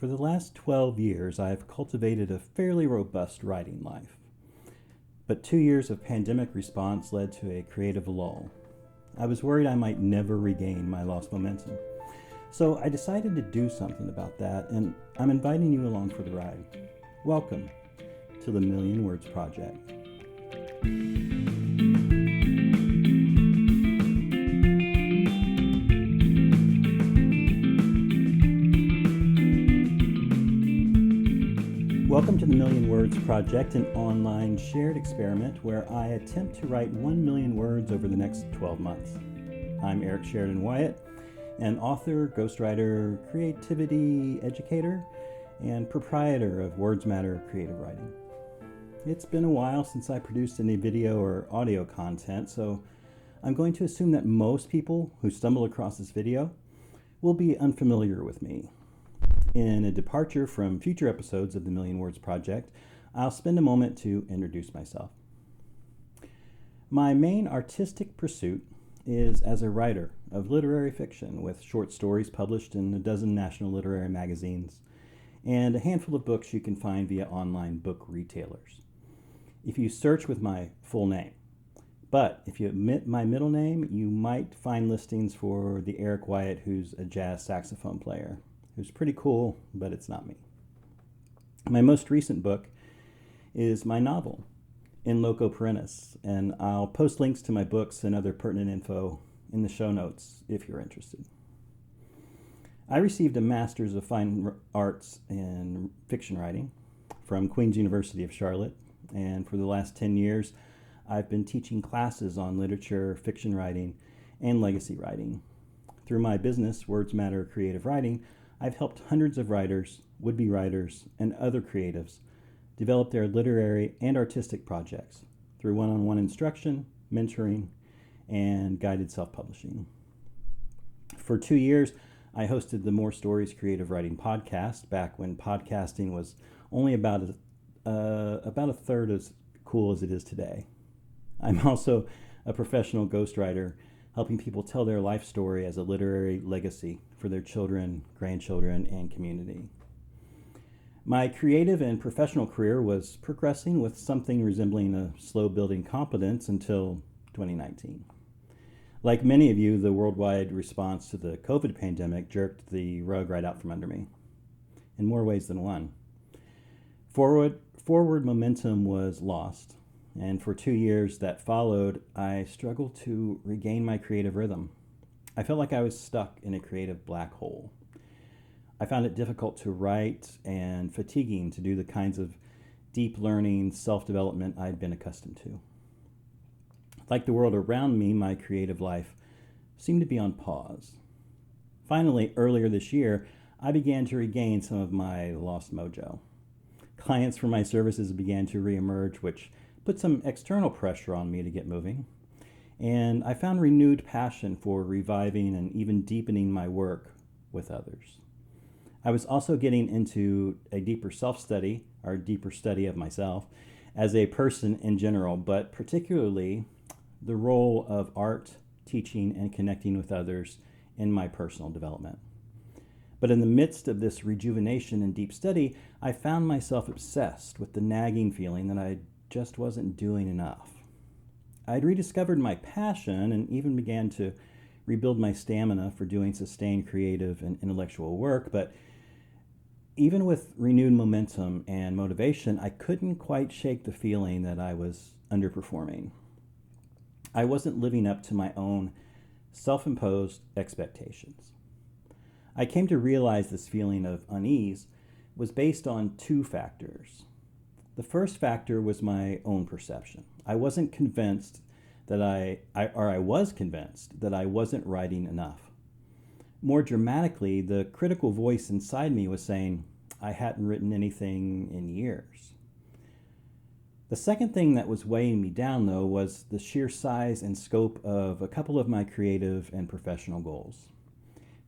For the last 12 years, I've cultivated a fairly robust writing life. But 2 years of pandemic response led to a creative lull. I was worried I might never regain my lost momentum. So I decided to do something about that, and I'm inviting you along for the ride. Welcome to the Million Words Project. Welcome to the Million Words Project, an online shared experiment where I attempt to write 1 million words over the next 12 months. I'm Eric Sheridan Wyatt, an author, ghostwriter, creativity educator, and proprietor of Words Matter Creative Writing. It's been a while since I produced any video or audio content, so I'm going to assume that most people who stumble across this video will be unfamiliar with me. In a departure from future episodes of the Million Words Project, I'll spend a moment to introduce myself. My main artistic pursuit is as a writer of literary fiction, with short stories published in a dozen national literary magazines and a handful of books you can find via online book retailers. If you search with my full name, but if you omit my middle name, you might find listings for the Eric Wyatt who's a jazz saxophone player, who's pretty cool, but it's not me. My most recent book is my novel, In Loco Parentis, and I'll post links to my books and other pertinent info in the show notes if you're interested. I received a Master's of Fine Arts in Fiction Writing from Queen's University of Charlotte, and for the last 10 years, I've been teaching classes on literature, fiction writing, and legacy writing. Through my business, Words Matter Creative Writing, I've helped hundreds of writers, would-be writers, and other creatives develop their literary and artistic projects through one-on-one instruction, mentoring, and guided self-publishing. For 2 years, I hosted the More Stories Creative Writing podcast back when podcasting was only about a third as cool as it is today. I'm also a professional ghostwriter, helping people tell their life story as a literary legacy for their children, grandchildren, and community. My creative and professional career was progressing with something resembling a slow-building competence until 2019. Like many of you, the worldwide response to the COVID pandemic jerked the rug right out from under me, in more ways than one. Forward momentum was lost, and for 2 years that followed, I struggled to regain my creative rhythm. I felt like I was stuck in a creative black hole. I found it difficult to write and fatiguing to do the kinds of deep learning, self-development I'd been accustomed to. Like the world around me, my creative life seemed to be on pause. Finally, earlier this year, I began to regain some of my lost mojo. Clients for my services began to reemerge, which put some external pressure on me to get moving. And I found renewed passion for reviving and even deepening my work with others. I was also getting into a deeper self-study, or deeper study of myself, as a person in general, but particularly the role of art, teaching, and connecting with others in my personal development. But in the midst of this rejuvenation and deep study, I found myself obsessed with the nagging feeling that I just wasn't doing enough. I'd rediscovered my passion and even began to rebuild my stamina for doing sustained creative and intellectual work, but even with renewed momentum and motivation, I couldn't quite shake the feeling that I was underperforming. I wasn't living up to my own self-imposed expectations. I came to realize this feeling of unease was based on two factors. The first factor was my own perception. I wasn't convinced that I was convinced that I wasn't writing enough. More dramatically, the critical voice inside me was saying I hadn't written anything in years. The second thing that was weighing me down, though, was the sheer size and scope of a couple of my creative and professional goals.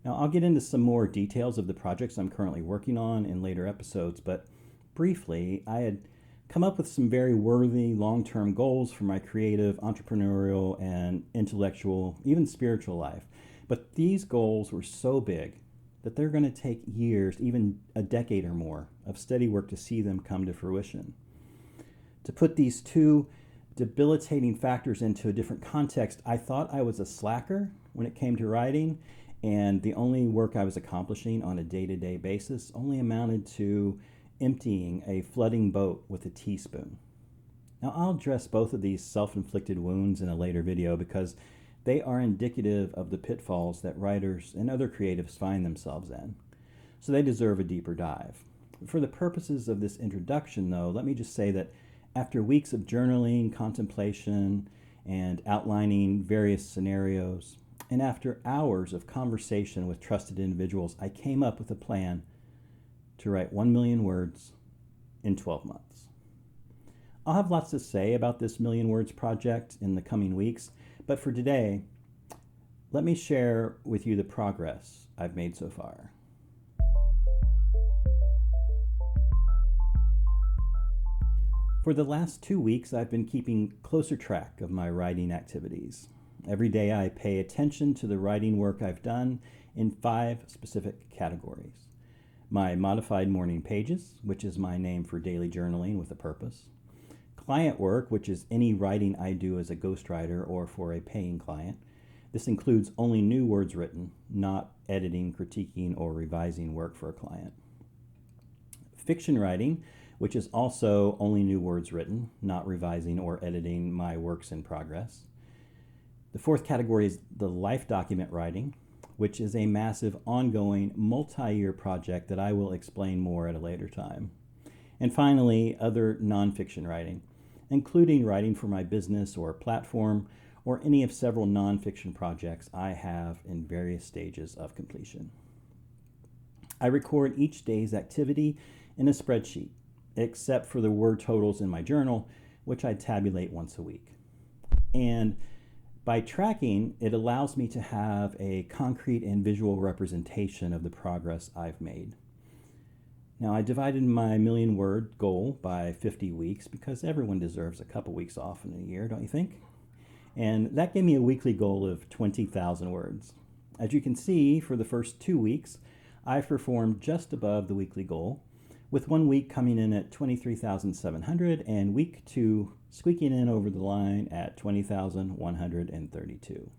Now, I'll get into some more details of the projects I'm currently working on in later episodes, but briefly, I had come up with some very worthy long-term goals for my creative, entrepreneurial, and intellectual, even spiritual life. But these goals were so big that they're going to take years, even a decade or more, of steady work to see them come to fruition. To put these two debilitating factors into a different context, I thought I was a slacker when it came to writing, and the only work I was accomplishing on a day-to-day basis only amounted to emptying a flooding boat with a teaspoon. Now, I'll address both of these self-inflicted wounds in a later video because they are indicative of the pitfalls that writers and other creatives find themselves in, so they deserve a deeper dive. For the purposes of this introduction, though, let me just say that after weeks of journaling, contemplation, and outlining various scenarios, and after hours of conversation with trusted individuals, I came up with a plan to write 1 million words in 12 months. I'll have lots to say about this million words project in the coming weeks, but for today, let me share with you the progress I've made so far. For the last 2 weeks, I've been keeping closer track of my writing activities. Every day I pay attention to the writing work I've done in 5 specific categories. My modified morning pages, which is my name for daily journaling with a purpose. Client work, which is any writing I do as a ghostwriter or for a paying client. This includes only new words written, not editing, critiquing, or revising work for a client. Fiction writing, which is also only new words written, not revising or editing my works in progress. The 4th category is the life document writing, which is a massive, ongoing, multi-year project that I will explain more at a later time. And finally, other nonfiction writing, including writing for my business or platform, or any of several nonfiction projects I have in various stages of completion. I record each day's activity in a spreadsheet, except for the word totals in my journal, which I tabulate once a week. And by tracking, it allows me to have a concrete and visual representation of the progress I've made. Now, I divided my million word goal by 50 weeks because everyone deserves a couple weeks off in a year, don't you think? And that gave me a weekly goal of 20,000 words. As you can see, for the first 2 weeks, I've performed just above the weekly goal, with 1 week coming in at 23,700 and week 2 squeaking in over the line at 20,132.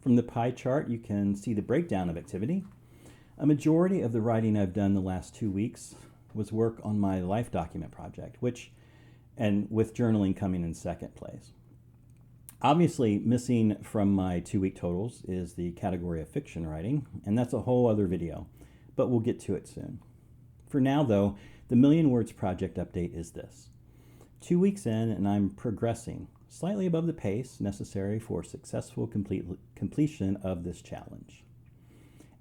From the pie chart, you can see the breakdown of activity. A majority of the writing I've done the last 2 weeks was work on my life document project, and with journaling coming in second place. Obviously, missing from my 2-week totals is the category of fiction writing, and that's a whole other video, but we'll get to it soon. For now, though, the Million Words Project update is this. 2 weeks in, and I'm progressing slightly above the pace necessary for successful completion of this challenge.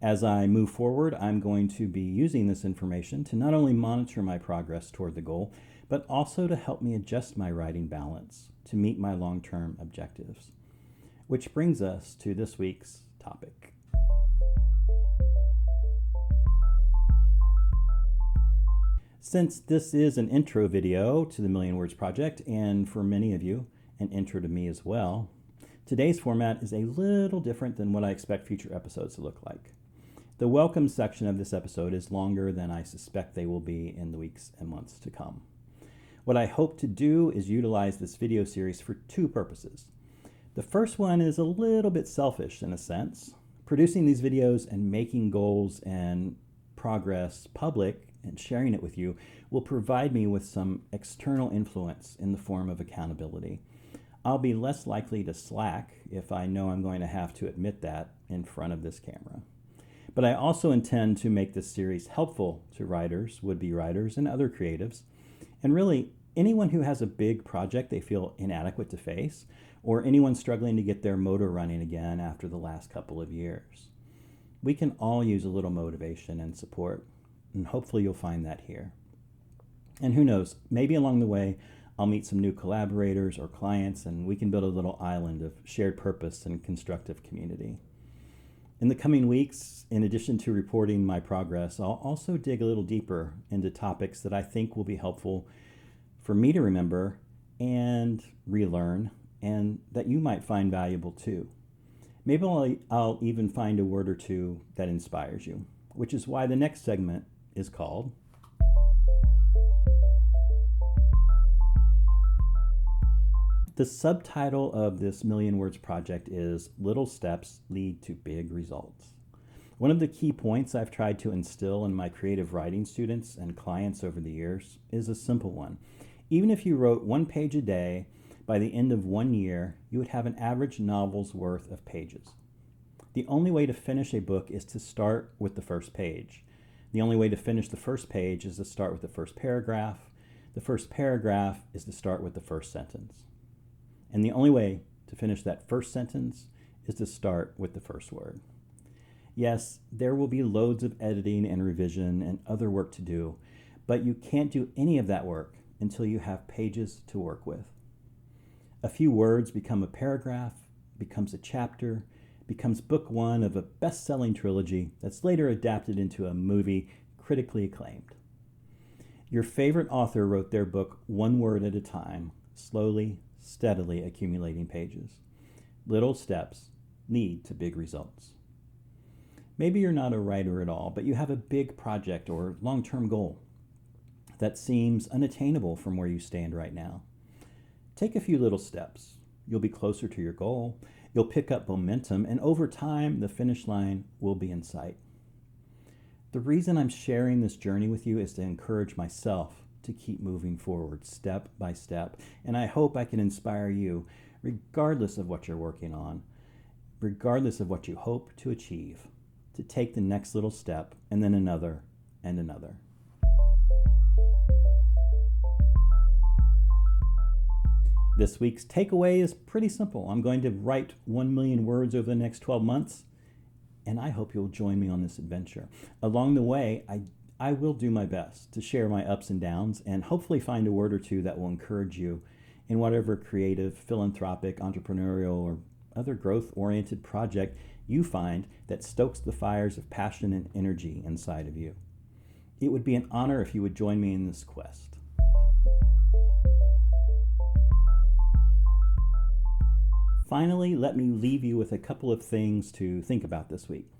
As I move forward, I'm going to be using this information to not only monitor my progress toward the goal, but also to help me adjust my writing balance to meet my long-term objectives. Which brings us to this week's topic. Since this is an intro video to the Million Words Project, and for many of you, an intro to me as well, today's format is a little different than what I expect future episodes to look like. The welcome section of this episode is longer than I suspect they will be in the weeks and months to come. What I hope to do is utilize this video series for 2 purposes. The first one is a little bit selfish in a sense. Producing these videos and making goals and progress public and sharing it with you will provide me with some external influence in the form of accountability. I'll be less likely to slack if I know I'm going to have to admit that in front of this camera. But I also intend to make this series helpful to writers, would-be writers, and other creatives, and really anyone who has a big project they feel inadequate to face, or anyone struggling to get their motor running again after the last couple of years. We can all use a little motivation and support, and hopefully you'll find that here. And who knows, maybe along the way I'll meet some new collaborators or clients, and we can build a little island of shared purpose and constructive community. In the coming weeks, in addition to reporting my progress, I'll also dig a little deeper into topics that I think will be helpful for me to remember and relearn, and that you might find valuable too. Maybe I'll even find a word or two that inspires you, which is why the next segment is called The subtitle of this Million Words project is Little Steps Lead to Big Results. One of the key points I've tried to instill in my creative writing students and clients over the years is a simple one. Even if you wrote 1 page a day, by the end of 1 year, you would have an average novel's worth of pages. The only way to finish a book is to start with the first page. The only way to finish the first page is to start with the first paragraph. The first paragraph is to start with the first sentence. And the only way to finish that first sentence is to start with the first word. Yes, there will be loads of editing and revision and other work to do, but you can't do any of that work until you have pages to work with. A few words become a paragraph, becomes a chapter, becomes book 1 of a best-selling trilogy that's later adapted into a movie critically acclaimed. Your favorite author wrote their book 1 word at a time, slowly, steadily accumulating pages. Little steps lead to big results. Maybe you're not a writer at all, but you have a big project or long-term goal that seems unattainable from where you stand right now. Take a few little steps. You'll be closer to your goal. You'll pick up momentum, and over time, the finish line will be in sight. The reason I'm sharing this journey with you is to encourage myself to keep moving forward step by step. And I hope I can inspire you, regardless of what you're working on, regardless of what you hope to achieve, to take the next little step and then another and another. This week's takeaway is pretty simple. I'm going to write 1 million words over the next 12 months, and I hope you'll join me on this adventure. Along the way, I will do my best to share my ups and downs and hopefully find a word or two that will encourage you in whatever creative, philanthropic, entrepreneurial, or other growth-oriented project you find that stokes the fires of passion and energy inside of you. It would be an honor if you would join me in this quest. Finally, let me leave you with a couple of things to think about this week.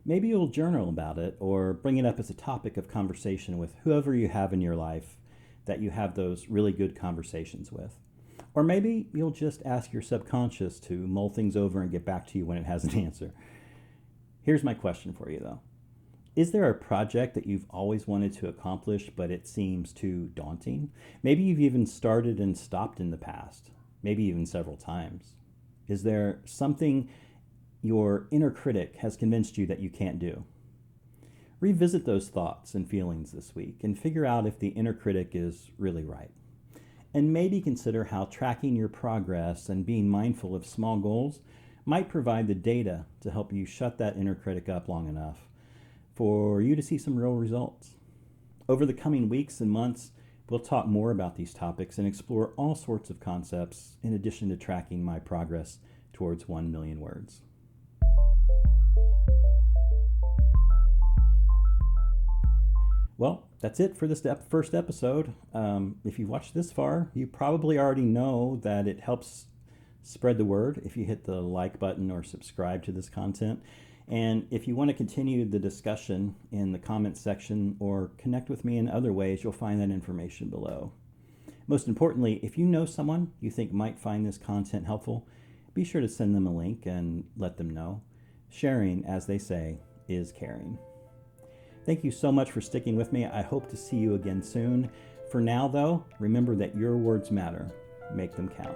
Maybe you'll journal about it or bring it up as a topic of conversation with whoever you have in your life that you have those really good conversations with. Or maybe you'll just ask your subconscious to mull things over and get back to you when it has an answer. Here's my question for you though. Is there a project that you've always wanted to accomplish but it seems too daunting? Maybe you've even started and stopped in the past, maybe even several times. Is there something your inner critic has convinced you that you can't do? Revisit those thoughts and feelings this week and figure out if the inner critic is really right. And maybe consider how tracking your progress and being mindful of small goals might provide the data to help you shut that inner critic up long enough for you to see some real results. Over the coming weeks and months, we'll talk more about these topics and explore all sorts of concepts in addition to tracking my progress towards 1 million words. Well, that's it for this first episode. If you've watched this far, you probably already know that it helps spread the word if you hit the like button or subscribe to this content. And if you want to continue the discussion in the comments section or connect with me in other ways, you'll find that information below. Most importantly, if you know someone you think might find this content helpful, be sure to send them a link and let them know. Sharing, as they say, is caring. Thank you so much for sticking with me. I hope to see you again soon. For now, though, remember that your words matter. Make them count.